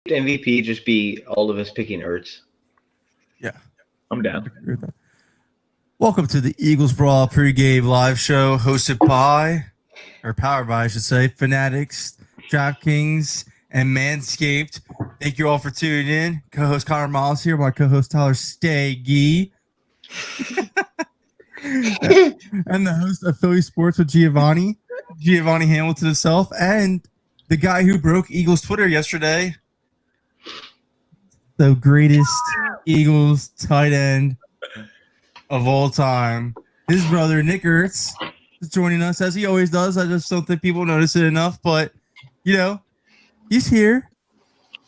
MVP just be all of us picking Ertz? Yeah, I'm down. Welcome to the Eagles Brawl pregame live show hosted by, or powered by, I should say, Fanatics, DraftKings, and Manscaped. Thank you all for tuning in. Co-host Connor Miles here, my co-host Tyler Staggy. And the host of Philly Sports with Giovanni Hamilton himself, and the guy who broke Eagles Twitter yesterday, the greatest Eagles tight end of all time. His brother, Nick Ertz, is joining us as he always does. I just don't think people notice it enough, but, you know, he's here.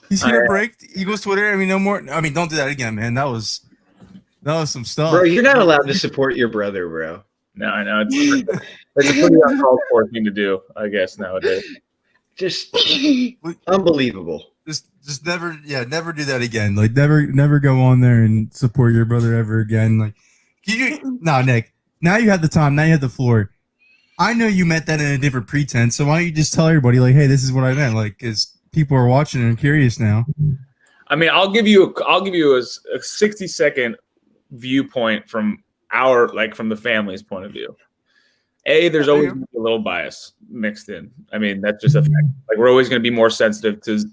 He's here to break Eagles Twitter. I mean, no more. I mean, don't do that again, man. That was some stuff. Bro, you're not allowed to support your brother, bro. No, I know. It's a pretty uncalled for thing to do, I guess, nowadays. Just unbelievable. Just never do that again. Like, never go on there and support your brother ever again. Like, Nick, now you have the time. Now you have the floor. I know you meant that in a different pretense, so why don't you just tell everybody, like, hey, this is what I meant, like, because people are watching and curious now. I mean, I'll give you a 60-second viewpoint from from the family's point of view. There's always a little bias mixed in. I mean, that's just a fact. Like, we're always going to be more sensitive to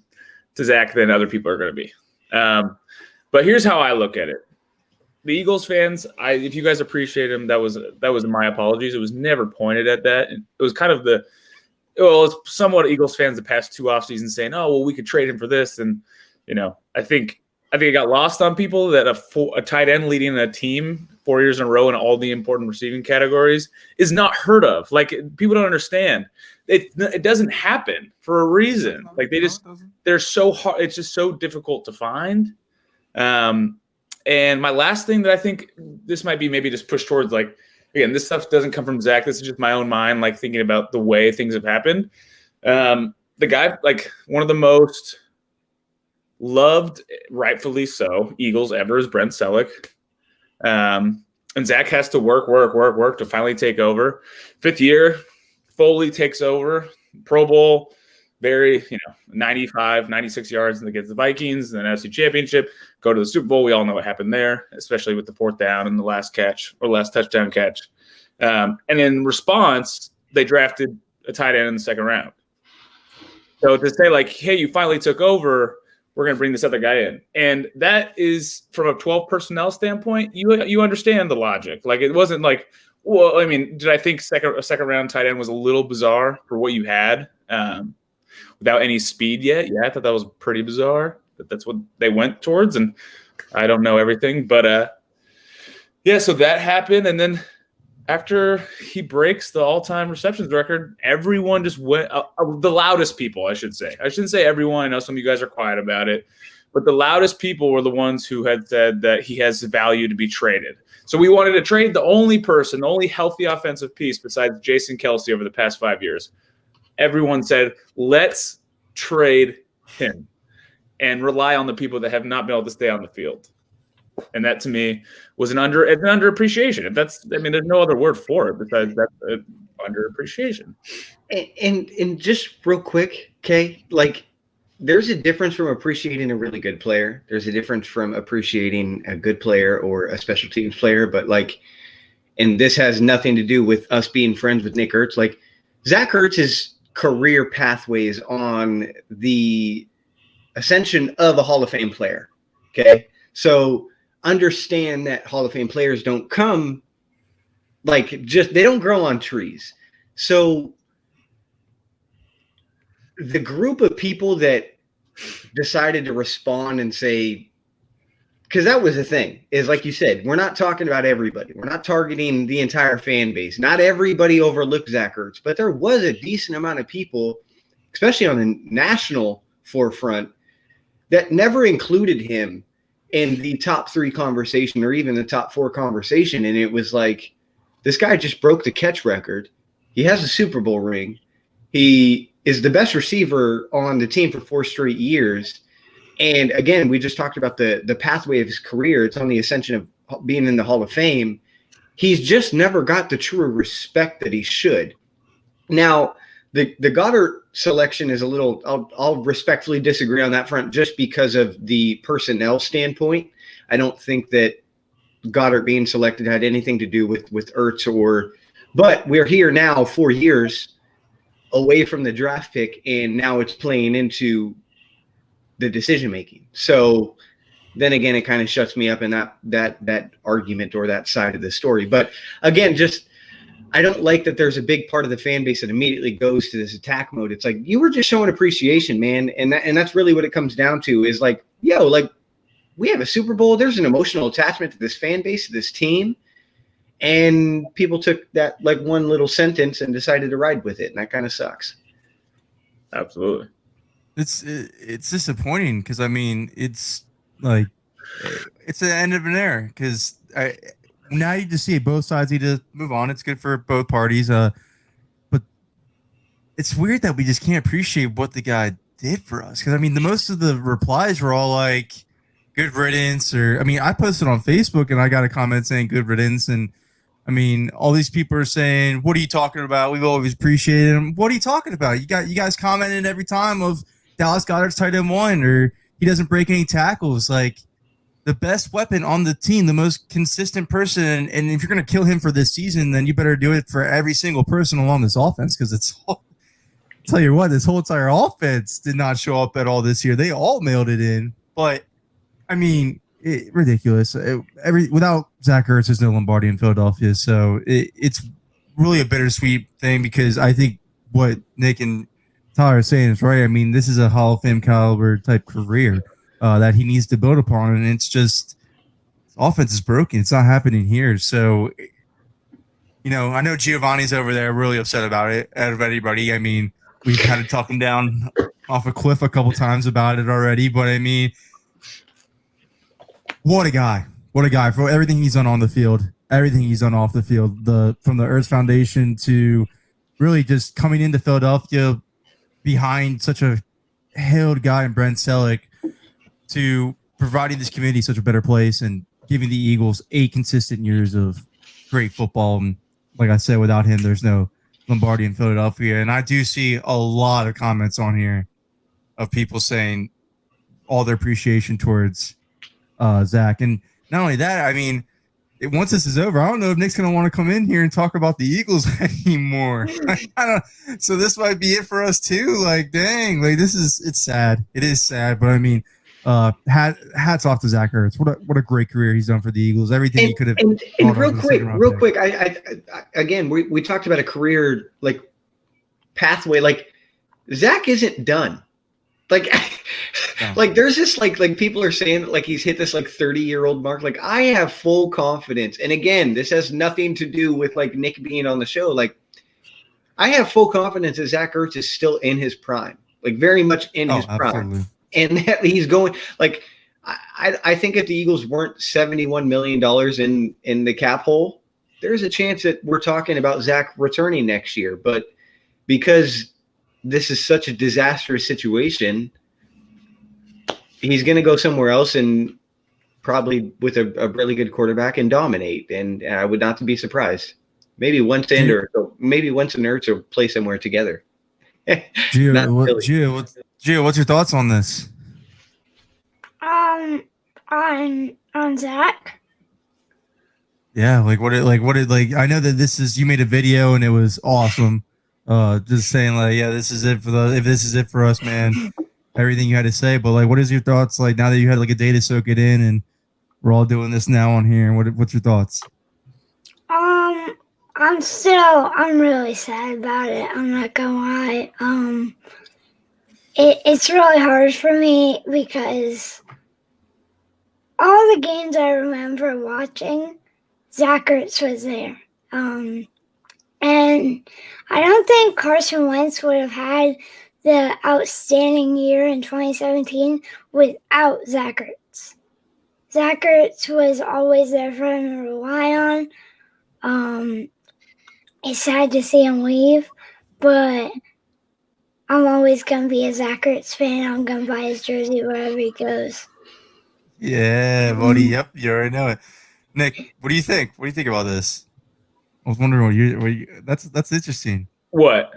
Zach than other people are going to be. But here's how I look at it. The Eagles fans, if you guys appreciate him, that was my apologies. It was never pointed at that. It was kind of it's somewhat Eagles fans the past two off seasons saying, oh, well, we could trade him for this. And, you know, I think it got lost on people that a tight end leading a team 4 years in a row in all the important receiving categories is not heard of. Like, people don't understand. It doesn't happen for a reason. Like, they're so hard. It's just so difficult to find. And my last thing that I think this might be maybe just push towards, like, again, this stuff doesn't come from Zach. This is just my own mind, like, thinking about the way things have happened. The guy, like, one of the most loved, rightfully so, Eagles ever is Brent Selleck. And Zach has to work to finally take over. 5th year, Foley takes over, Pro Bowl, very, 95, 96 yards against the Vikings, and then NFC Championship, go to the Super Bowl. We all know what happened there, especially with the 4th down and the last touchdown catch. And in response, they drafted a tight end in the 2nd round. So to say, like, hey, you finally took over, we're going to bring this other guy in. And that is, from a 12 personnel standpoint, you understand the logic. Like, it wasn't like, well, I mean, did I think a second round tight end was a little bizarre for what you had without any speed yet? Yeah, I thought that was pretty bizarre. That's what they went towards, and I don't know everything. But, so that happened. And then after he breaks the all-time receptions record, everyone just went the loudest people, I should say. I shouldn't say everyone. I know some of you guys are quiet about it. But the loudest people were the ones who had said that he has value to be traded. So we wanted to trade the only healthy offensive piece besides Jason Kelce over the past 5 years. Everyone said, let's trade him and rely on the people that have not been able to stay on the field. And that, to me, was an underappreciation. There's no other word for it besides that underappreciation. And just real quick, okay, like, there's a difference from appreciating a really good player. There's a difference from appreciating a good player or a special teams player. But, like, and this has nothing to do with us being friends with Nick Ertz. Like, Zach Ertz's career pathway is on the ascension of a Hall of Fame player. Okay, so understand that Hall of Fame players don't come they don't grow on trees. So the group of people that decided to respond and say, because that was the thing, is, like you said, we're not talking about everybody. We're not targeting the entire fan base. Not everybody overlooked Zach Ertz, but there was a decent amount of people, especially on the national forefront, that never included him in the top 3 conversation or even the top 4 conversation. And it was like, this guy just broke the catch record. He has a Super Bowl ring. He is the best receiver on the team for 4 straight years. And again, we just talked about the pathway of his career. It's on the ascension of being in the Hall of Fame. He's just never got the true respect that he should. Now, the Goddard selection is a little. I'll respectfully disagree on that front, just because of the personnel standpoint. I don't think that Goddard being selected had anything to do with Ertz or. But we're here now, 4 years away from the draft pick, and now it's playing into the decision making. So then again, it kind of shuts me up in that argument or that side of the story. But again, just I don't like that there's a big part of the fan base that immediately goes to this attack mode. It's like, you were just showing appreciation, man. And that's really what it comes down to is like, yo, like we have a Super Bowl. There's an emotional attachment to this fan base, to this team. And people took that like one little sentence and decided to ride with it. And that kind of sucks. Absolutely. It's disappointing because, I mean, it's like it's the end of an era because now you just see both sides need to move on. It's good for both parties. But it's weird that we just can't appreciate what the guy did for us. Because, I mean, the most of the replies were all like, good riddance. Or, I mean, I posted on Facebook and I got a comment saying good riddance. And, I mean, all these people are saying, what are you talking about? We've always appreciated him. What are you talking about? You guys commented every time of Dallas Goedert's tight end 1 or he doesn't break any tackles. Like, the best weapon on the team, the most consistent person, and if you're going to kill him for this season, then you better do it for every single person along this offense because I'll tell you what, this whole entire offense did not show up at all this year. They all mailed it in. But, I mean, ridiculous. Without Zach Ertz, there's no Lombardi in Philadelphia, so it's really a bittersweet thing because I think what Nick and Tyler are saying is right. I mean, this is a Hall of Fame caliber type career that he needs to build upon, and it's just offense is broken. It's not happening here. So, you know, I know Giovanni's over there really upset about it. Out of anybody, I mean, we've had to talk him down off a cliff a couple times about it already. But I mean, what a guy! What a guy for everything he's done on the field, everything he's done off the field. From the Earth Foundation to really just coming into Philadelphia behind such a hailed guy in Brent Selleck, to providing this community such a better place and giving the Eagles 8 consistent years of great football. And like I said, without him, there's no Lombardi in Philadelphia. And I do see a lot of comments on here of people saying all their appreciation towards Zach. And not only that, I mean, once this is over, I don't know if Nick's going to want to come in here and talk about the Eagles anymore. So this might be it for us too. Like, dang, like it's sad. It is sad, but I mean, hats off to Zach Ertz. What a great career he's done for the Eagles. Everything he could have. And real quick. I again, we talked about a career like pathway. Like Zach isn't done. Like, no. Like there's this like people are saying that like he's hit this like 30-year-old mark. Like I have full confidence. And again, this has nothing to do with like Nick being on the show. Like I have full confidence that Zach Ertz is still in his prime. Like very much in his prime. Absolutely. And that he's going like I think if the Eagles weren't $71 million in the cap hole, there's a chance that we're talking about Zach returning next year. But because this is such a disastrous situation, he's going to go somewhere else and probably with a really good quarterback and dominate. And I would not be surprised. Maybe Wentz and Ertz will play somewhere together. Gio, what's your thoughts on this? On Zach. Yeah, like what did I know that this is you made a video and it was awesome. Just saying like, yeah, this is it for us, man. Everything you had to say, but like, what is your thoughts like now that you had like a day to soak it in and we're all doing this now on here? What's your thoughts? I'm really sad about it. I'm not gonna lie. It's really hard for me because all the games I remember watching, Zach Ertz was there. And I don't think Carson Wentz would have had the outstanding year in 2017 without Zach Ertz. Zach Ertz was always there for him to rely on. It's sad to see him leave, but I'm always going to be a Zach Ertz fan. I'm going to buy his jersey wherever he goes. Yeah, buddy. Yep, you already know it. Nick, what do you think? What do you think about this? I was wondering that's interesting. What?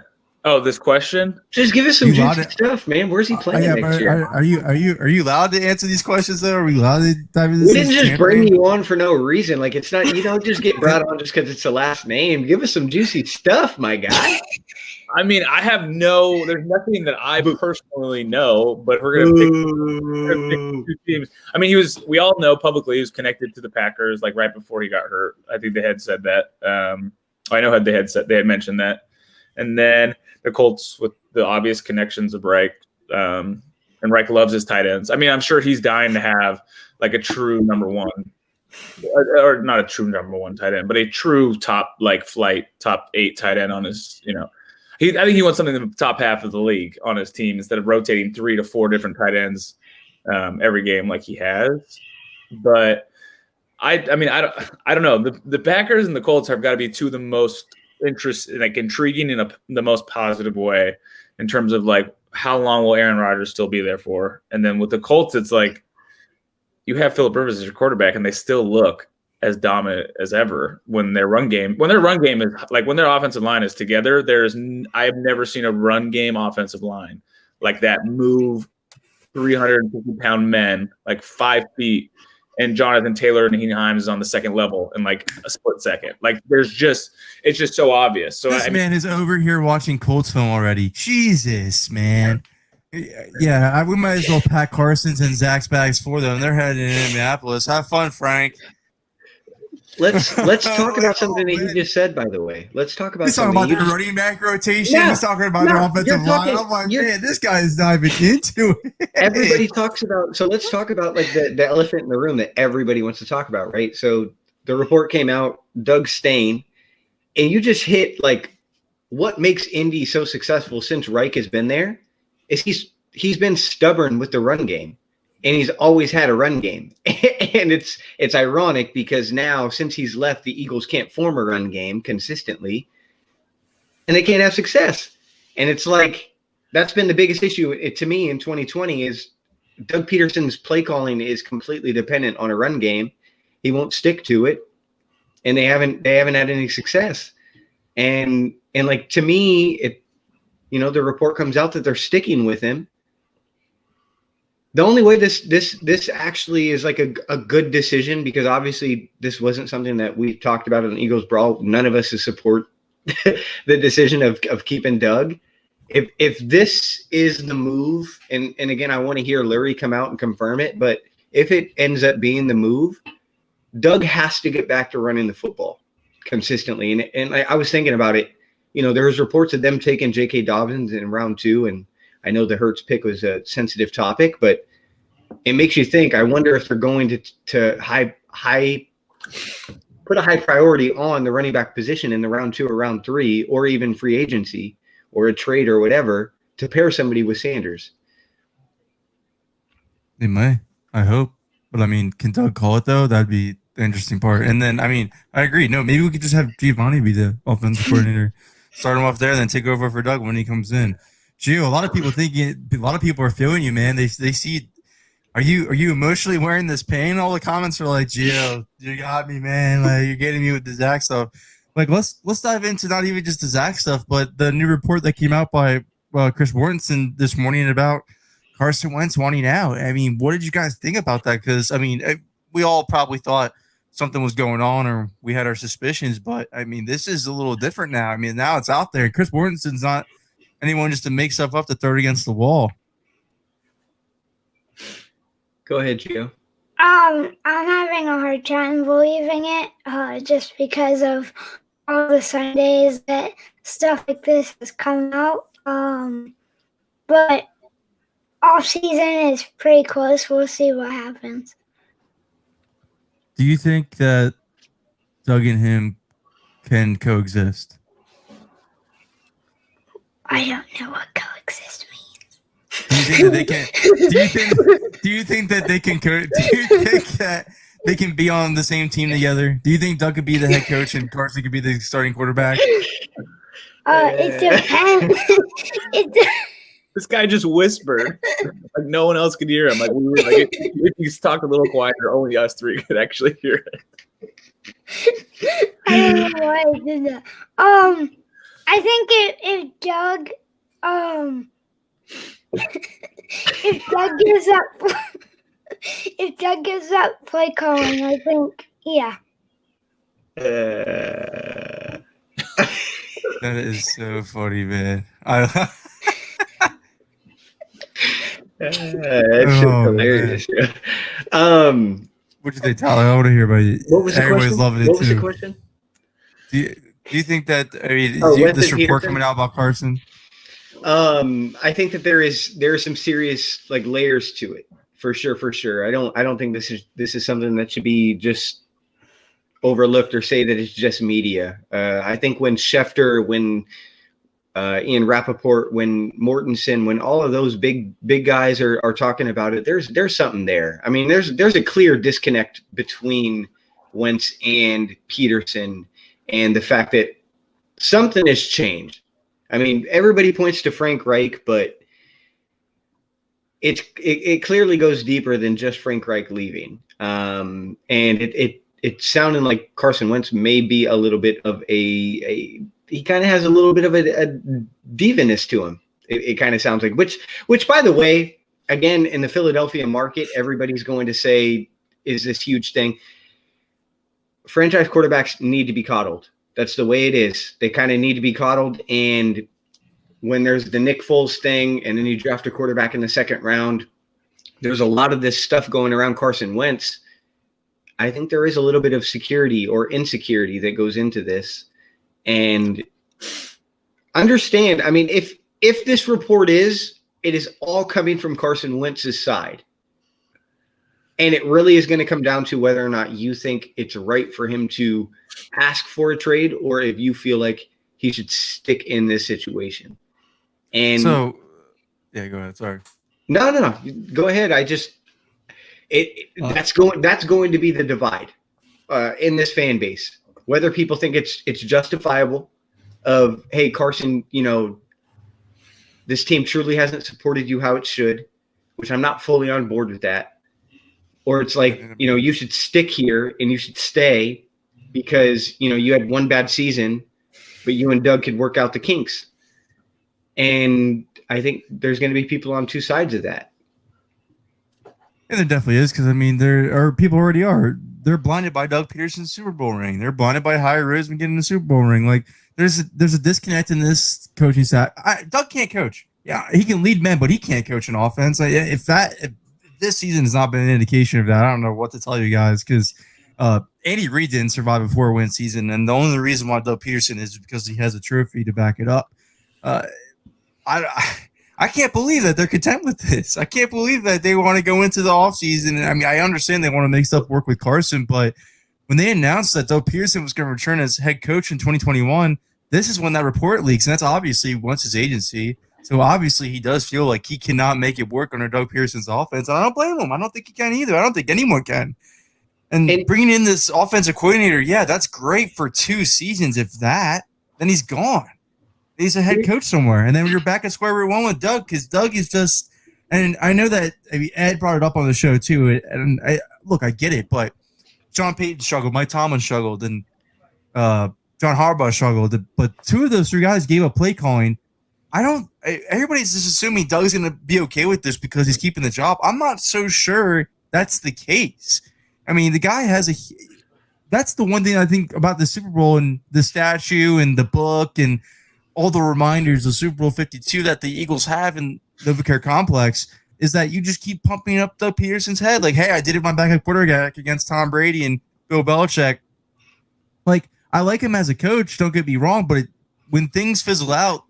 Oh, this question? Just give us some You allowed juicy it- stuff, man. Where's he playing next year? Are you allowed to answer these questions though? Are we allowed to dive into We this didn't just campaign? bring you on for no reason. Like it's not, you don't just get brought on just because it's the last name. Give us some juicy stuff, my guy. I mean, there's nothing that I personally know, but we're gonna pick two teams. I mean, we all know publicly he was connected to the Packers like right before he got hurt. I think they had said that. I know they had mentioned that. And then the Colts with the obvious connections of Reich. And Reich loves his tight ends. I mean, I'm sure he's dying to have like a true number one, or not a true number one tight end, but a true top 8 tight end on his, I think he wants something in the top half of the league on his team instead of rotating 3 to 4 different tight ends every game like he has. But I don't know. The Packers and the Colts have got to be two of the most intriguing in the most positive way in terms of like how long will Aaron Rodgers still be there for? And then with the Colts, it's like you have Phillip Rivers as your quarterback, and they still look as dominant as ever when their run game is like when their offensive line is together. I've never seen a run game offensive line like that move 350-pound men like 5 feet, and Jonathan Taylor and Naheem Hines is on the second level in like a split second. Like it's just so obvious. So this man is over here watching Colts film already. Jesus, man. Yeah, we might as well pack Carson's and Zach's bags for them. They're headed to Indianapolis. Have fun, Frank. Let's talk about something that he just said, by the way. Let's talk about He's talking about their running back rotation. Yeah, He's talking about their offensive line. I'm like, man, this guy is diving into it. Everybody talks about. So let's talk about like the elephant in the room that everybody wants to talk about, right? So the report came out, Doug Stain, and you just hit like what makes Indy so successful since Reich has been there is he's been stubborn with the run game. And he's always had a run game. And it's ironic because now since he's left, the Eagles can't form a run game consistently and they can't have success. And it's like that's been the biggest issue to me in 2020 is Doug Peterson's play calling is completely dependent on a run game. He won't stick to it, and they haven't had any success. And like to me, the report comes out that they're sticking with him. The only way this actually is like a good decision, because obviously this wasn't something that we talked about in Eagles Brawl. None of us support the decision of keeping Doug. If this is the move, and again, I want to hear Lurie come out and confirm it, but if it ends up being the move, Doug has to get back to running the football consistently. And I was thinking about it. There was reports of them taking J.K. Dobbins in round 2, and I know the Hurts pick was a sensitive topic, but it makes you think. I wonder if they're going to put a high priority on the running back position in the round 2 or round 3, or even free agency or a trade or whatever to pair somebody with Sanders. They may. I hope. But I mean, can Doug call it though? That'd be the interesting part. And then, I mean, I agree. No, maybe we could just have Giovanni be the offensive coordinator, start him off there, and then take over for Doug when he comes in. Gio, a lot of people are feeling you, man. They see. Are you emotionally wearing this pain? All the comments are like, Gio, you got me, man. Like, you're getting me with the Zach stuff. Like, let's dive into not even just the Zach stuff, but the new report that came out by Chris Warrenson this morning about Carson Wentz wanting out. I mean, what did you guys think about that? Because I mean, we all probably thought something was going on, or we had our suspicions. But I mean, this is a little different now. I mean, now it's out there. Chris Warrenson's not anyone just to make stuff up to throw it against the wall. Go ahead, Gio. I'm having a hard time believing it, just because of all the Sundays that stuff like this has come out. But off season is pretty close. We'll see what happens. Do you think that Doug and him can coexist? I don't know what coexist means. Do you think that they can? Do you think that they can? Do you think that they can be on the same team together? Do you think Doug could be the head coach and Carson could be the starting quarterback? It depends. This guy just whispered, like no one else could hear him. Like we were like, if he's talked a little quieter, only us three could actually hear it. I don't know why I did that. I think if Doug, if Doug gives up, if Doug gives up play calling, I think, yeah. That is so funny, man. That's Oh, hilarious. What'd you think, Tyler? I want to hear about you. What was the Everybody's question? loving it What was too. the question? Do you think that Wentz this and report Peterson? coming out about Carson? I think that there are some serious like layers to it for sure. I don't think this is something that should be just overlooked or say that it's just media. I think when Schefter, when Ian Rappaport, when Mortensen, when all of those big guys are talking about it, there's something there. I mean, there's a clear disconnect between Wentz and Peterson, and the fact that something has changed. I mean, everybody points to Frank Reich, but it clearly goes deeper than just Frank Reich leaving. And it sounded like Carson Wentz may be a little bit of he kind of has a little bit of a diviness to him. It kind of sounds like, which by the way, again, in the Philadelphia market, everybody's going to say is this huge thing. Franchise quarterbacks need to be coddled. That's the way it is. They kind of need to be coddled. And when there's the Nick Foles thing, and then you draft a quarterback in the second round, there's a lot of this stuff going around Carson Wentz. I think there is a little bit of security or insecurity that goes into this. And understand, I mean, if this report it is all coming from Carson Wentz's side. And it really is going to come down to whether or not you think it's right for him to ask for a trade, or if you feel like he should stick in this situation. And so, yeah, go ahead. Sorry. No. Go ahead. That's going to be the divide in this fan base. Whether people think it's justifiable of, hey, Carson, this team truly hasn't supported you how it should, which I'm not fully on board with that. Or it's like, you should stick here and you should stay because, you had one bad season, but you and Doug could work out the kinks. And I think there's going to be people on two sides of that. And there definitely is, because, I mean, there are people already are. They're blinded by Doug Peterson's Super Bowl ring. They're blinded by Howie Roseman getting the Super Bowl ring. Like, there's a disconnect in this coaching staff. Doug can't coach. Yeah, he can lead men, but he can't coach an offense. If this season has not been an indication of that, I don't know what to tell you guys, because Andy Reid didn't survive a 4-win season, and the only reason why Doug Peterson is because he has a trophy to back it up. I can't believe that they're content with this. I can't believe that they want to go into the offseason. I mean, I understand they want to make stuff work with Carson, but when they announced that Doug Peterson was going to return as head coach in 2021, this is when that report leaks, and that's obviously once his agency. So obviously he does feel like he cannot make it work under Doug Peterson's offense. And I don't blame him. I don't think he can either. I don't think anyone can. And bringing in this offensive coordinator, yeah, that's great for 2 seasons. If that, then he's gone. He's a head coach somewhere. And then you're back at square root one with Doug, because Doug is just – and I know that Ed brought it up on the show too. And I get it, but John Payton struggled. Mike Tomlin struggled. And John Harbaugh struggled. But 2 of those 3 guys gave up play calling. Everybody's just assuming Doug's going to be okay with this because he's keeping the job. I'm not so sure that's the case. I mean, the guy that's the one thing I think about the Super Bowl and the statue and the book and all the reminders of Super Bowl 52 that the Eagles have in the Novacare complex is that you just keep pumping up Doug Peterson's head. Like, hey, I did it my backup quarterback against Tom Brady and Bill Belichick. Like, I like him as a coach, don't get me wrong, but when things fizzle out,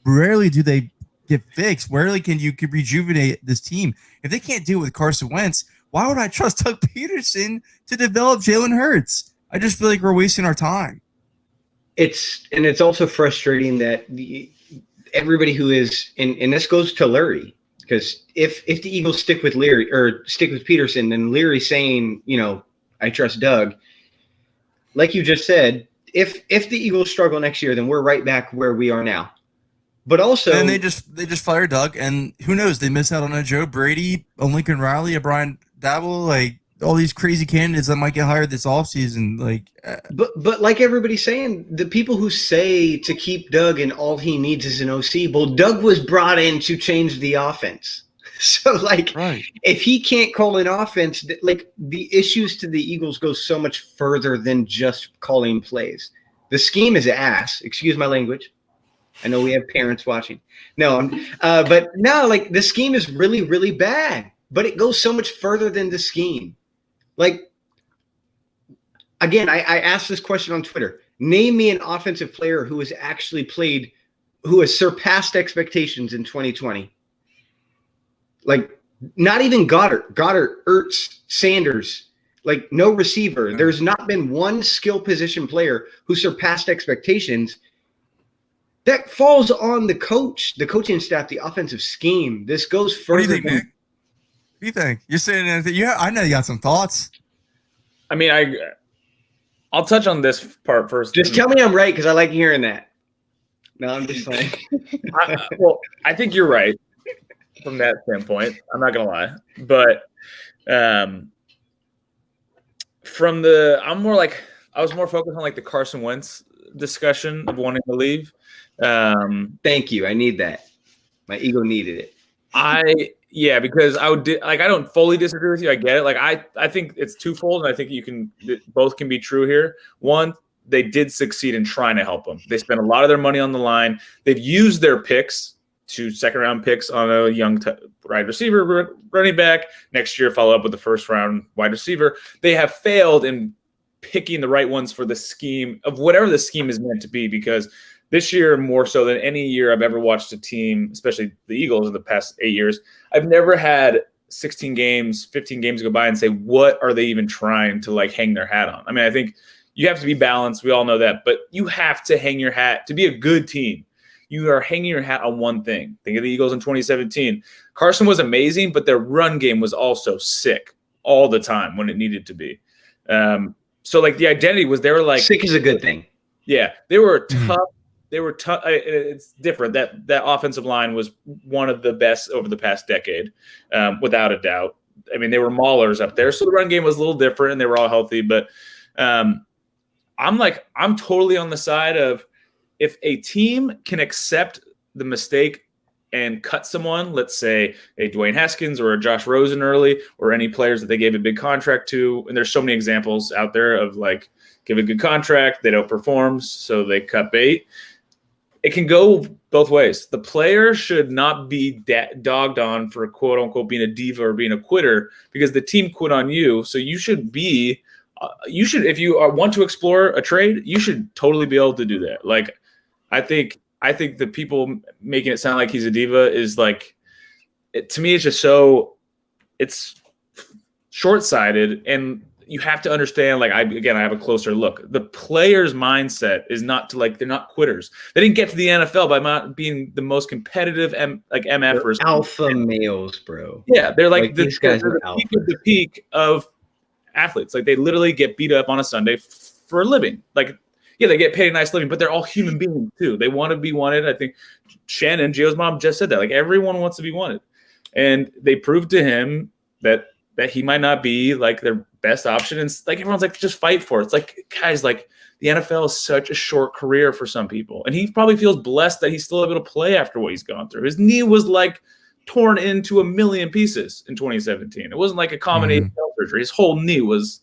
rarely do they get fixed. Rarely can you rejuvenate this team. If they can't do it with Carson Wentz, why would I trust Doug Peterson to develop Jalen Hurts? I just feel like we're wasting our time. It's also frustrating that everybody who is, and this goes to Lurie, because if the Eagles stick with Leary or stick with Peterson, then Leary's saying, I trust Doug. Like you just said, if the Eagles struggle next year, then we're right back where we are now. But also, and they just fire Doug, and who knows? They miss out on a Joe Brady, a Lincoln Riley, a Brian Dabble, like all these crazy candidates that might get hired this offseason. Like, but like everybody's saying, the people who say to keep Doug and all he needs is an OC. Well, Doug was brought in to change the offense. So, like, if he can't call an offense, like, the issues to the Eagles go so much further than just calling plays. The scheme is ass. Excuse my language. I know we have parents watching. No, but no, like, the scheme is really, really bad. But it goes so much further than the scheme. Like, again, I asked this question on Twitter. Name me an offensive player who has actually played, who has surpassed expectations in 2020. Like, not even Goddard, Ertz, Sanders, like, no receiver. Yeah. There's not been one skill position player who surpassed expectations. That falls on the coach, the coaching staff, the offensive scheme. This goes further. What do you think, Nick? What do you think? You're saying anything? Yeah, I know you got some thoughts. I mean, I'll touch on this part first. Just tell me I'm right, because I like hearing that. No, I'm just saying. Well, I think you're right from that standpoint. I'm not gonna lie, but I was more focused on like the Carson Wentz discussion of wanting to leave. Thank you. I need that. My ego needed it. Because I don't fully disagree with you. I get it. Like, I think it's twofold, and I think both can be true here. One, they did succeed in trying to help him. They spent a lot of their money on the line. They've used their picks, 2 second-round picks on a young wide receiver, running back. Next year, follow up with the first-round wide receiver. They have failed in picking the right ones for the scheme of whatever the scheme is meant to be, because this year, more so than any year I've ever watched a team, especially the Eagles in the past 8 years, I've never had 16 games, 15 games go by and say, what are they even trying to, like, hang their hat on? I mean, I think you have to be balanced. We all know that. But you have to hang your hat. To be a good team, you are hanging your hat on one thing. Think of the Eagles in 2017. Carson was amazing, but their run game was also sick all the time when it needed to be. So, like, the identity was, they were like – sick is a good thing. Yeah. They were tough. They were tough. It's different. That offensive line was one of the best over the past decade, without a doubt. I mean, they were maulers up there. So the run game was a little different, and they were all healthy. But I'm totally on the side of, if a team can accept the mistake and cut someone, let's say a Dwayne Haskins or a Josh Rosen early, or any players that they gave a big contract to. And there's so many examples out there of, like, give a good contract, they don't perform, so they cut bait. It can go both ways. The player should not be dogged on for, quote unquote, being a diva or being a quitter, because the team quit on you. So you should be, if you want to explore a trade, you should totally be able to do that. Like, I think the people making it sound like he's a diva is, like, to me, it's just it's short-sighted. And you have to understand, like, I have a closer look. The player's mindset is not to, like, they're not quitters. They didn't get to the NFL by not being the most competitive MFers. Alpha males, bro. Yeah, they're like these guys are the peak of athletes. Like, they literally get beat up on a Sunday for a living. Like, yeah, they get paid a nice living, but they're all human beings too. They want to be wanted. I think Shannon, Gio's mom, just said that. Like, everyone wants to be wanted, and they proved to him that he might not be, like, their best option. And, like, everyone's like, just fight for it. It's like, guys, like, the NFL is such a short career for some people. And he probably feels blessed that he's still able to play after what he's gone through. His knee was, like, torn into a million pieces in 2017. It wasn't like a common ACL surgery. His whole knee was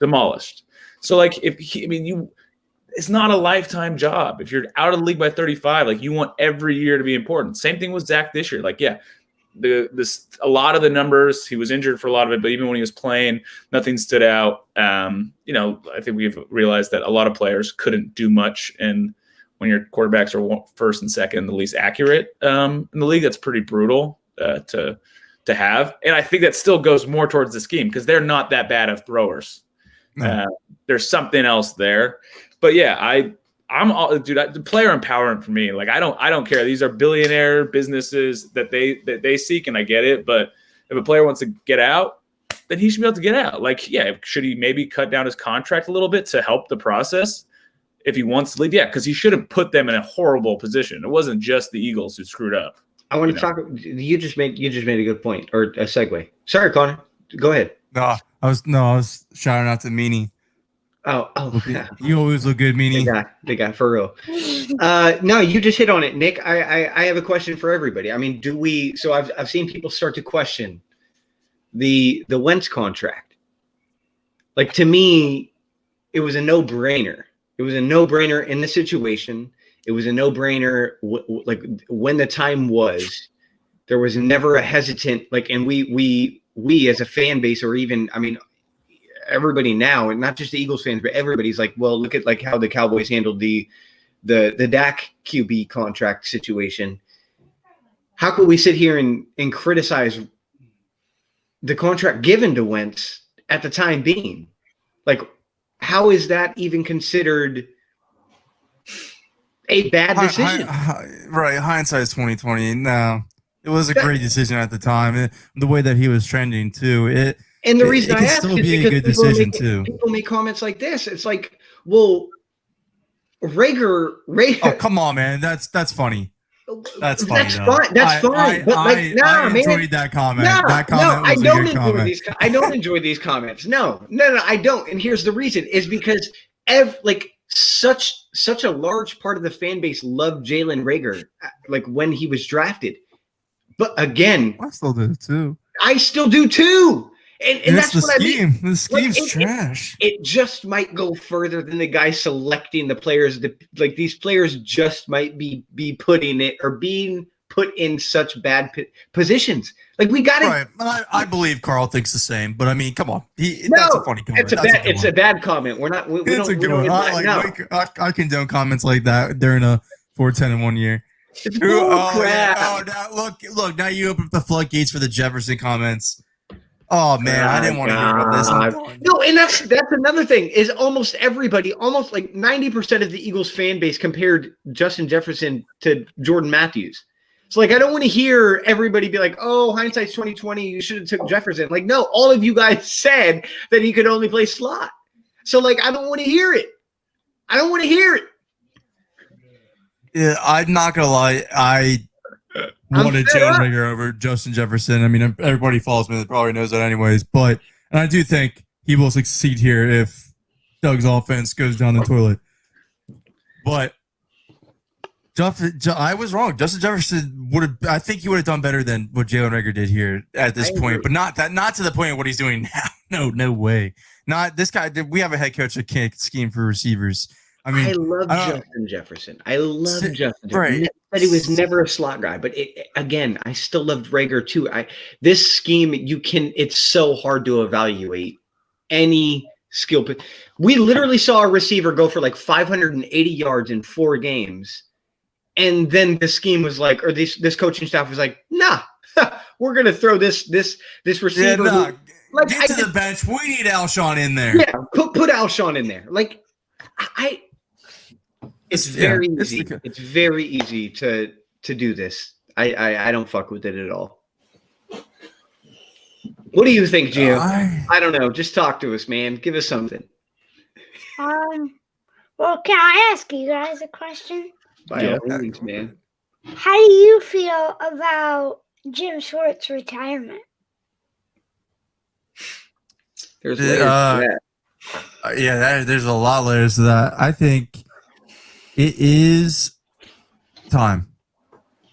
demolished. So, like, it's not a lifetime job. If you're out of the league by 35, like, you want every year to be important. Same thing with Zach this year. Like, yeah, a lot of the numbers, he was injured for a lot of it, but even when he was playing, nothing stood out. I think we've realized that a lot of players couldn't do much, and when your quarterbacks are first and second, the least accurate in the league, that's pretty brutal to have. And I think that still goes more towards the scheme, because they're not that bad of throwers. There's something else there. But yeah, the player empowerment for me, like, I don't care. These are billionaire businesses that they seek, and I get it. But if a player wants to get out, then he should be able to get out. Like, yeah, should he maybe cut down his contract a little bit to help the process if he wants to leave? Yeah, because he shouldn't put them in a horrible position. It wasn't just the Eagles who screwed up. I want to talk. You just made a good point, or a segue. Sorry, Connor. Go ahead. No, I was shouting out to Meanie. Oh, You always look good, Meanie. Big guy, for real. No, you just hit on it, Nick. I have a question for everybody. I mean, so I've seen people start to question the Wentz contract. Like, to me, it was a no-brainer. It was a no-brainer in the situation. It was a no-brainer like when the time was. There was never a hesitant, like, and we as a fan base, or even, I mean, everybody now, and not just the Eagles fans, but everybody's like, well, look at like how the Cowboys handled the Dak QB contract situation. How could we sit here and criticize the contract given to Wentz at the time being? Like, how is that even considered a bad decision? Right, hindsight is 2020. No, it was a great decision at the time. The way that he was trending too. And the reason it I ask still is be a good decision too. People make comments like this. It's like, well, Rager. Oh, come on, man. That's funny. That's funny. That's fine. That's fine. But like, I enjoyed that comment. That comment was a good comment. I don't enjoy these comments. No, I don't. And here's the reason: is because such a large part of the fan base loved Jalen Rager, like when he was drafted. But again, I still do too. I still do too. And that's the what scheme. I mean. The scheme's trash. It just might go further than the guy selecting the players. Like, these players just might be putting it or being put in such bad positions. Like, we got to. Right. I believe Carl thinks the same. But I mean, come on. That's a funny comment. It's a bad comment. We're not. It's a good one. I condone comments like that during a 4-10 in 1 year. It's crap. Now, look. Now you open up the floodgates for the Jefferson comments. Oh man, I didn't want to hear about this. No, and that's another thing is almost everybody, almost like 90% of the Eagles fan base compared Justin Jefferson to Jordan Matthews. So like, I don't want to hear everybody be like, "Oh, hindsight's 2020. You should have took Jefferson." Like, no, all of you guys said that he could only play slot. So like, I don't want to hear it. I don't want to hear it. Yeah, I'm not gonna lie. I wanted Jalen Rager over Justin Jefferson. I mean, everybody follows me that probably knows that anyways. And I do think he will succeed here if Doug's offense goes down the toilet. But I was wrong. Justin Jefferson I think he would have done better than what Jalen Rager did here at this point. But not to the point of what he's doing now. No way. Not this guy. We have a head coach that can't scheme for receivers. I mean, I love Justin Jefferson. I love Justin Jefferson. Right. But he was never a slot guy. But again, I still loved Rager too. This scheme, it's so hard to evaluate any skill. We literally saw a receiver go for like 580 yards in 4 games. And then the scheme was like, or this coaching staff was like, nah, we're gonna throw this receiver. Yeah, get to the bench. We need Alshon in there. Yeah, put Alshon in there. Like, it's very easy. It's very easy to do this. I don't fuck with it at all. What do you think, Gio? I don't know. Just talk to us, man. Give us something. Well, can I ask you guys a question? By all means, man. How do you feel about Jim Schwartz's retirement? There's layers to that. There's a lot of layers to that. I think it is time.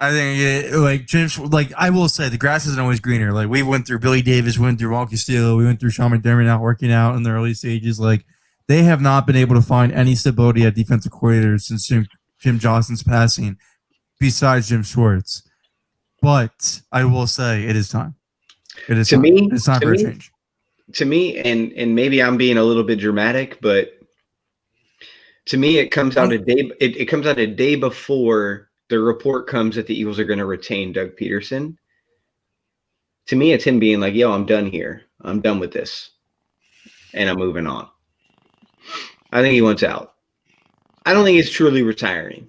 I think I will say the grass isn't always greener. Like, we went through Billy Davis, went through Wonky Steele, we went through Sean McDermott not working out in the early stages. Like, they have not been able to find any stability at defensive coordinator since Jim Johnson's passing, besides Jim Schwartz. But I will say it is time. It is time. It's time for a change. To me, and maybe I'm being a little bit dramatic, but to me, it comes out a day. It comes out a day before the report comes that the Eagles are going to retain Doug Peterson. To me, it's him being like, "Yo, I'm done here. I'm done with this, and I'm moving on." I think he wants out. I don't think he's truly retiring.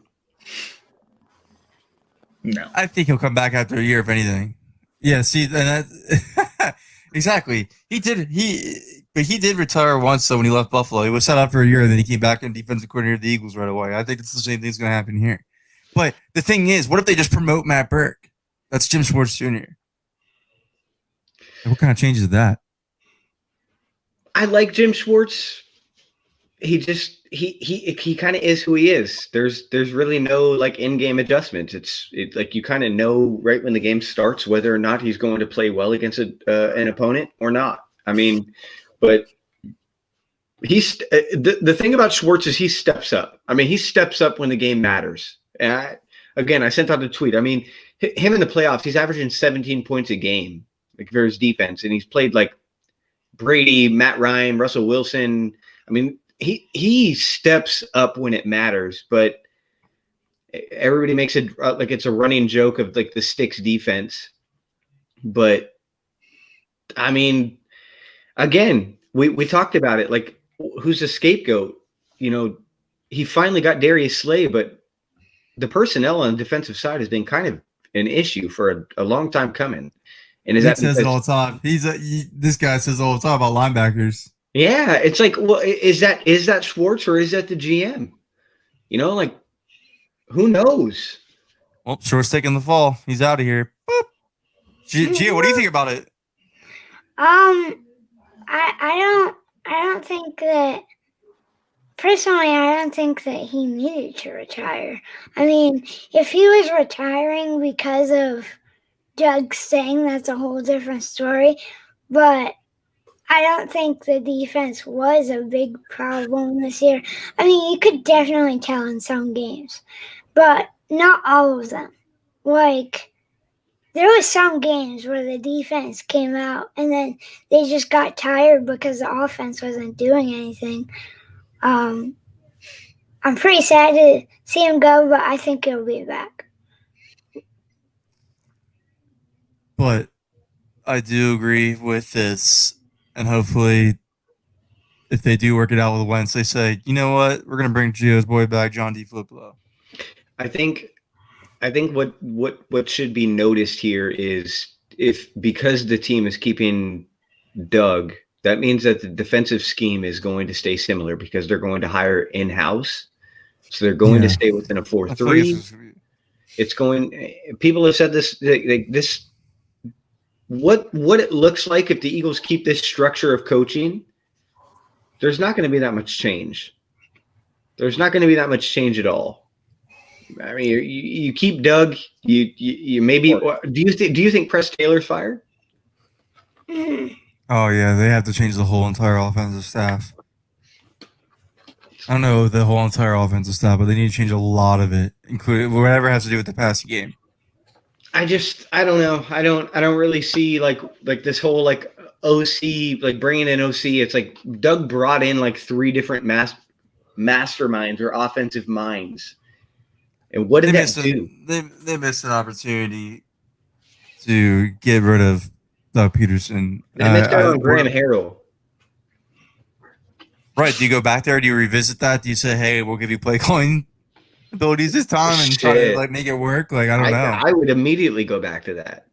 No, I think he'll come back after a year, if anything. Yeah, see, exactly. He did retire once, though, when he left Buffalo. He was set up for a year, and then he came back and defensive coordinator of the Eagles right away. I think it's the same thing's going to happen here. But the thing is, what if they just promote Matt Burke? That's Jim Schwartz Jr. What kind of change is that? I like Jim Schwartz. He kind of is who he is. There's really no like in-game adjustments. It's like you kind of know right when the game starts whether or not he's going to play well against an opponent or not. I mean, but he's the thing about Schwartz is he steps up. I mean, he steps up when the game matters. And I sent out a tweet. I mean, him in the playoffs, he's averaging 17 points a game like for his defense, and he's played like Brady, Matt Ryan, Russell Wilson. I mean, he steps up when it matters, but everybody makes it like it's a running joke of like the sticks defense. But I mean, again, we talked about it. Like, who's the scapegoat? You know, he finally got Darius Slay, but the personnel on the defensive side has been kind of an issue for a long time coming. And He says it all the time. This guy says all the time about linebackers. Yeah, it's like, well, is that Schwartz or is that the GM? You know, like, who knows? Well, Schwartz taking the fall. He's out of here. Boop. Gia, what do you think about it? I don't think that. Personally, I don't think that he needed to retire. I mean, if he was retiring because of Doug staying, that's a whole different story. But I don't think the defense was a big problem this year. I mean, you could definitely tell in some games, but not all of them. Like, there was some games where the defense came out and then they just got tired because the offense wasn't doing anything. I'm pretty sad to see him go, but I think he'll be back. But I do agree with this, and hopefully, if they do work it out with Wentz, they say, you know what, we're gonna bring Gio's boy back, John D. Fliplo. I think what should be noticed here is because the team is keeping Doug, that means that the defensive scheme is going to stay similar because they're going to hire in-house. So they're going to stay within a 4-3. It's going. People have said this. This what it looks like if the Eagles keep this structure of coaching. There's not going to be that much change. There's not going to be that much change at all. I mean, you keep Doug. You maybe. Do you think Press Taylor's fired? Oh yeah, they have to change the whole entire offensive staff. I don't know the whole entire offensive staff, but they need to change a lot of it, including whatever has to do with the passing game. I don't know. I don't really see like this whole like OC, like bringing in OC. It's like Doug brought in like 3 different masterminds or offensive minds. And what did that do? They missed an opportunity to get rid of Doug Peterson. They missed out on Graham Harrell. Right. Do you go back there? Do you revisit that? Do you say, hey, we'll give you play calling abilities this time and try to like make it work? Like, I don't know. I would immediately go back to that.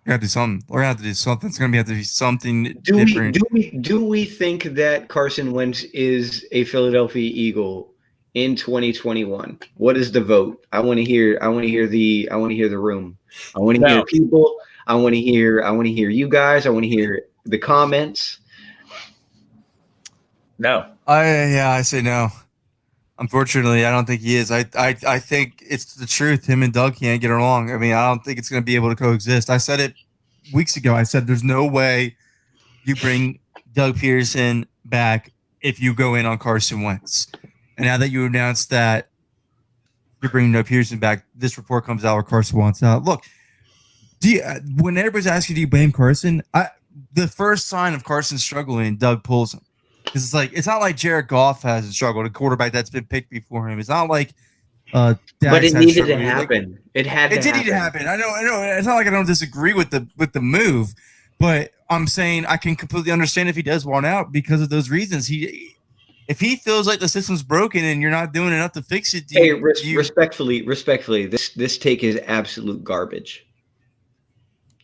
We have to do something. We're gonna have to do something. It's gonna have to be something different. Do we think that Carson Wentz is a Philadelphia Eagle in 2021? What is the vote? I want to hear the room. I want to hear people. I want to hear you guys. I want to hear the comments. No. I say no. Unfortunately, I don't think he is. I think it's the truth. Him and Doug can't get along. I mean, I don't think it's going to be able to coexist. I said it weeks ago. I said there's no way you bring Doug Peterson back if you go in on Carson Wentz. And now that you announced that you're bringing Doug Peterson back, this report comes out where Carson wants out. Look, when everybody's asking, do you blame Carson? The first sign of Carson struggling, Doug pulls him. Because it's like it's not like Jared Goff has struggled, a quarterback that's been picked before him. It's not like but it needed to happen. It did need to happen. I know. It's not like I don't disagree with the move, but I'm saying I can completely understand if he does want out because of those reasons. If he feels like the system's broken and you're not doing enough to fix it, respectfully, this take is absolute garbage.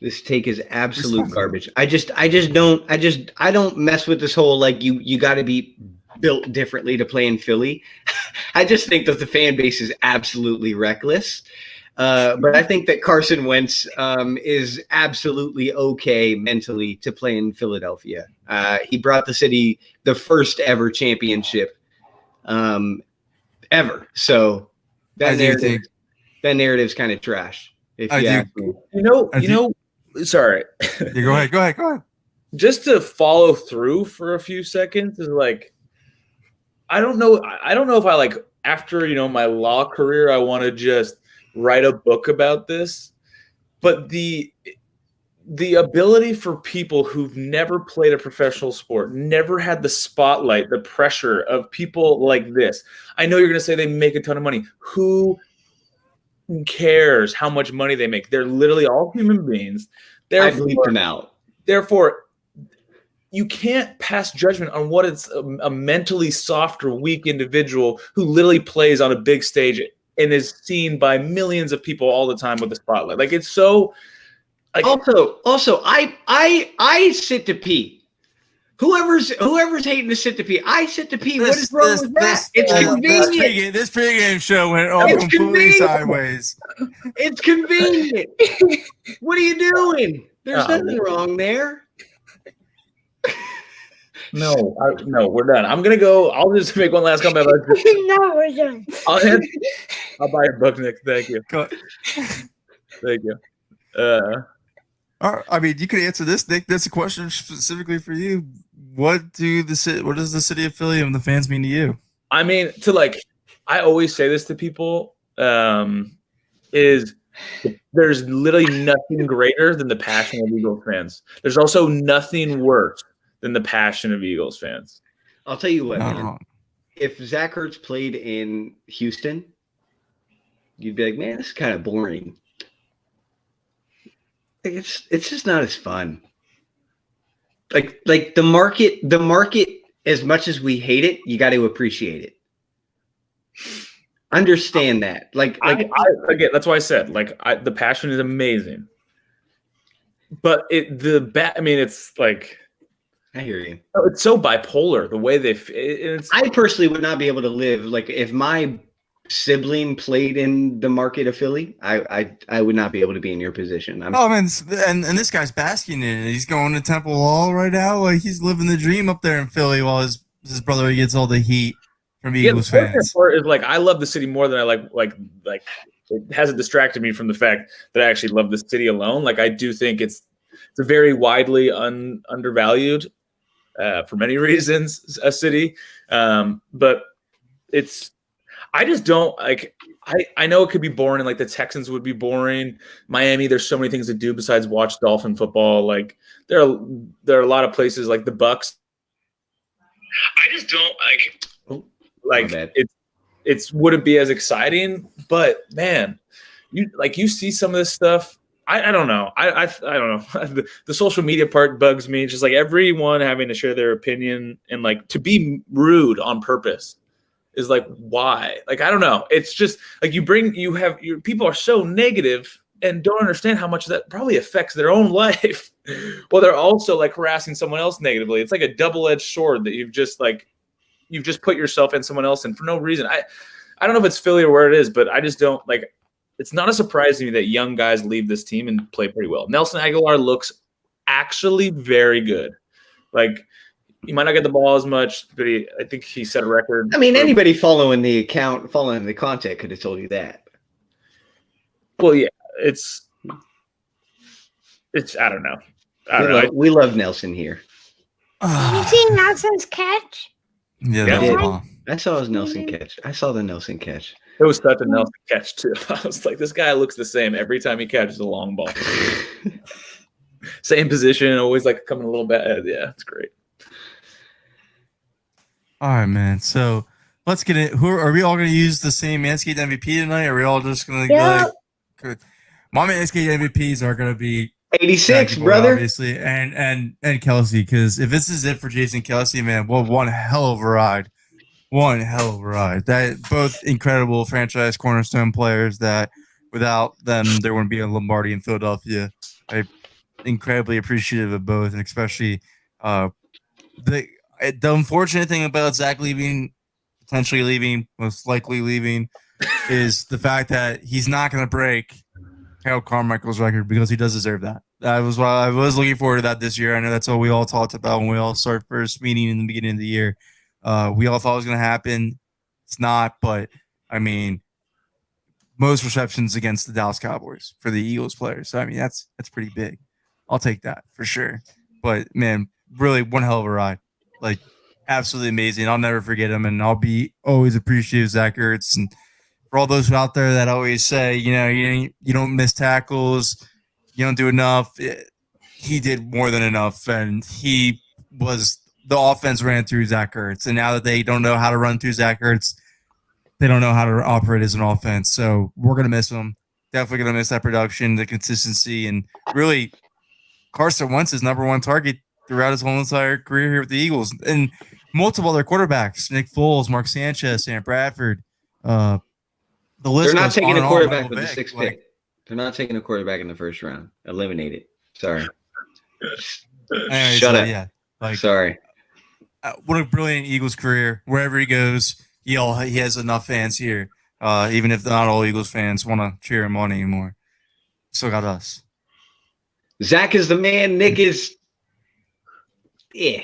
This take is absolute garbage. I don't mess with this whole like you got to be built differently to play in Philly. I just think that the fan base is absolutely reckless. But I think that Carson Wentz is absolutely okay mentally to play in Philadelphia. He brought the city the first ever championship ever. So that narrative's kind of trash. If you ask me. Sorry. Yeah, go ahead. Just to follow through for a few seconds is like, I don't know if I like after, my law career, I want to just write a book about this, but the ability for people who've never played a professional sport, never had the spotlight, the pressure of people like this. I know you're going to say they make a ton of money. Who cares how much money they make? They're literally all human beings. I bleep them out. Therefore, you can't pass judgment on what it's a mentally soft or weak individual who literally plays on a big stage and is seen by millions of people all the time with the spotlight. Like, it's so. Like, also, I sit to pee. Whoever's hating to sit to pee, I sit to pee. What is wrong with that? It's convenient. This pregame show went all completely sideways. It's convenient. What are you doing? There's nothing wrong there. No, we're done. I'm gonna go. I'll just make one last comment. No, we're done. I'll buy your book, Nick. Thank you. Thank you. I mean, you could answer this, Nick. That's a question specifically for you. What does the city of Philly and the fans mean to you? I mean, I always say this to people, is there's literally nothing greater than the passion of Eagles fans. There's also nothing worse than the passion of Eagles fans. I'll tell you what, man. If Zach Ertz played in Houston, you'd be like, man, this is kind of boring. It's just not as fun. Like the market, as much as we hate it, you got to appreciate it. Understand that. Again, that's why I said the passion is amazing, but it's like, I hear you. It's so bipolar the way I personally would not be able to live if my sibling played in the market of Philly. I would not be able to be in your position. And this guy's basking in it. He's going to Temple Hall right now. Like, he's living the dream up there in Philly while his brother gets all the heat from Eagles fans. Is I love the city more than I like it hasn't distracted me from the fact that I actually love the city alone. Like, I do think it's a very widely undervalued for many reasons, a city. But I just don't like. I know it could be boring, and the Texans would be boring. Miami, there's so many things to do besides watch Dolphin football. Like, there are a lot of places like the Bucks. I just don't it wouldn't be as exciting. But man, you see some of this stuff. I don't know. I don't know. The social media part bugs me. It's just everyone having to share their opinion and to be rude on purpose is why? I don't know. It's just your people are so negative and don't understand how much that probably affects their own life. Well, they're also harassing someone else negatively. It's like a double-edged sword that you've just put yourself and someone else in for no reason. I don't know if it's Philly or where it is, but I just don't it's not a surprise to me that young guys leave this team and play pretty well. Nelson Aguilar looks actually very good. He might not get the ball as much, but I think he set a record. I mean, anybody following the content could have told you that. Well, yeah, it's I don't know. We love Nelson here. Did you see Nelson's catch? Yeah, I saw his Nelson catch. I saw the Nelson catch. It was such a Nelson catch too. I was like, this guy looks the same every time he catches a long ball. Same position, always coming a little bit. Yeah, it's great. All right, man. So let's get it. Are we all going to use the same Manscaped MVP tonight? Or are we all just going to go? Good. My Manscaped MVPs are going to be 86, brother, obviously, and Kelsey. Because if this is it for Jason Kelsey, man, one hell of a ride. One hell of a ride. That both incredible franchise cornerstone players that without them there wouldn't be a Lombardi in Philadelphia. I'm incredibly appreciative of both, and especially the unfortunate thing about Zach leaving, potentially leaving, most likely leaving, is the fact that he's not going to break Harold Carmichael's record because he does deserve that. That was why I was looking forward to that this year. I know that's what we all talked about when we all started first meeting in the beginning of the year. We all thought it was going to happen. It's not, but I mean, most receptions against the Dallas Cowboys for the Eagles players. So, I mean, that's pretty big. I'll take that for sure. But man, really one hell of a ride. Like absolutely amazing. I'll never forget him, and I'll be always appreciative of Zach Ertz. And for all those out there that always say, you don't miss tackles, you don't do enough. He did more than enough, and the offense ran through Zach Ertz. And now that they don't know how to run through Zach Ertz, they don't know how to operate as an offense. So we're gonna miss him. Definitely gonna miss that production, the consistency, and really Carson Wentz's number one target throughout his whole entire career here with the Eagles, and multiple other quarterbacks: Nick Foles, Mark Sanchez, Sam Bradford. The list. They're not taking a quarterback with the sixth sixth pick. They're not taking a quarterback in the first round. Eliminate it. Sorry. Shut up. Yeah. Sorry. What a brilliant Eagles career. Wherever he goes, he has enough fans here. Even if not all Eagles fans want to cheer him on anymore. Still got us. Zach is the man. Nick is. Yeah.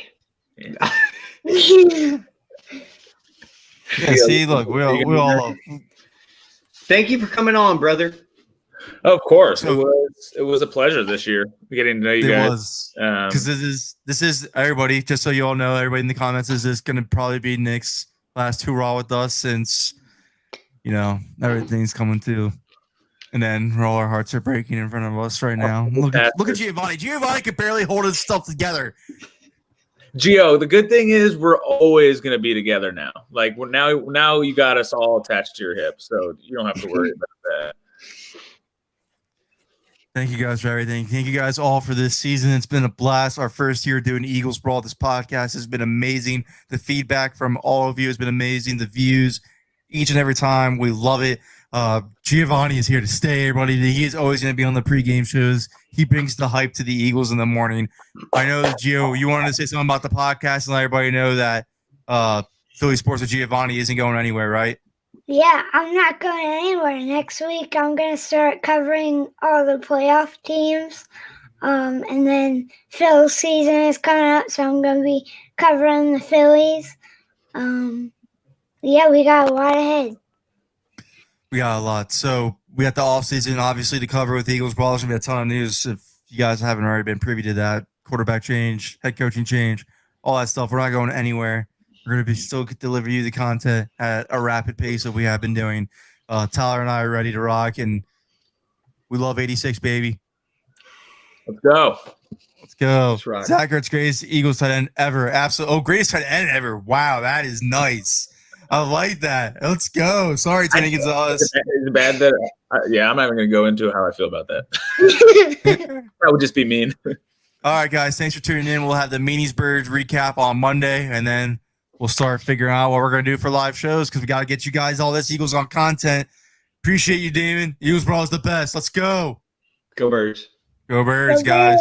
Yeah, see, look, we all love. Thank you for coming on, brother. Of course, it was a pleasure this year getting to know you guys. It was because this is everybody. Just so you all know, everybody in the comments, is this going to probably be Nick's last hurrah with us since everything's coming to an end. All our hearts are breaking in front of us right now. Look at Giovanni. Giovanni can barely hold his stuff together. Gio, the good thing is we're always going to be together now. Like now you got us all attached to your hip, so you don't have to worry about that. Thank you guys for everything. Thank you guys all for this season. It's been a blast. Our first year doing Eagles Brawl. This podcast has been amazing. The feedback from all of you has been amazing. The views each and every time. We love it. Giovanni is here to stay, everybody. He is always going to be on the pregame shows. He brings the hype to the Eagles in the morning. I know that, Gio, you wanted to say something about the podcast and let everybody know that Philly Sports with Giovanni isn't going anywhere, right? Yeah, I'm not going anywhere. Next week, I'm going to start covering all the playoff teams. And then Phil's season is coming up, so I'm going to be covering the Phillies. Yeah, we got a lot ahead. We got a lot. So we got the offseason, obviously, to cover with the Eagles Brawl. There's going to be a ton of news if you guys haven't already been privy to that. Quarterback change, head coaching change, all that stuff. We're not going anywhere. We're going to be still deliver you the content at a rapid pace that we have been doing. Tyler and I are ready to rock, and we love 86, baby. Let's go. Let's go. Let's rock. Zach Ertz, greatest Eagles tight end ever. Absolutely. Oh, greatest tight end ever. Wow, that is nice. I like that. Let's go. Sorry, Tony Gonzalez. It's bad that I'm not even going to go into how I feel about that. That would just be mean. All right, guys. Thanks for tuning in. We'll have the Meaniesburg recap on Monday, and then we'll start figuring out what we're going to do for live shows because we got to get you guys all this Eagles on content. Appreciate you, Damon. Eagles Brawl is the best. Let's go. Go Birds. Go Birds, guys.